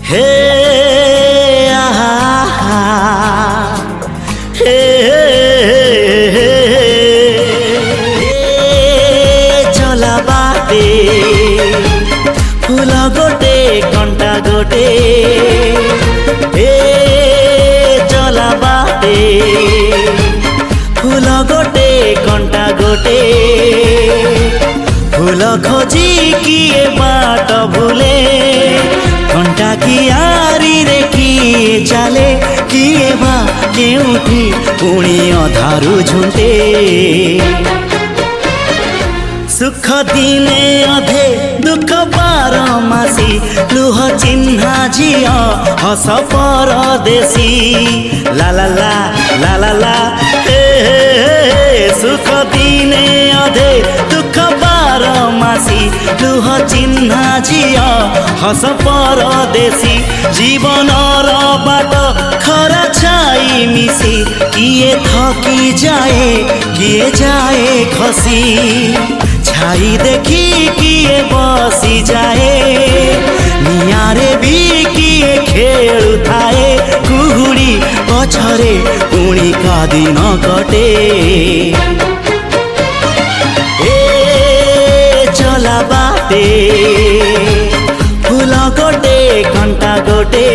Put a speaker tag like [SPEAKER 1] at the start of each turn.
[SPEAKER 1] हे आहा हे चला बाटे फूल गोटे कंटा गोटे चला बाटे फूल गोटे कंटा गोटे फूल खोजी किए बाट भूले कंटा कियारी रे किए चले किए बा केउठी पुणी अधारू झुंटे सुख दिने अधे दुख बारमासी लुह चिन्हा झियो हस परदेशी ला ला ला ला ला ला हे सुख दिने अधे दुख बारमासी लुह चिन्हा झियो हस परदेशी जीवन बाट खरा छाई मिसी किए थकी जाए किए जाए खसी छाई देखी किए बसी जाए नियारे भी किए खेलु थाए कुहुड़ी पछरे पुणी का दिन कटे चला बाटे फूल गोटे कंटा गोटे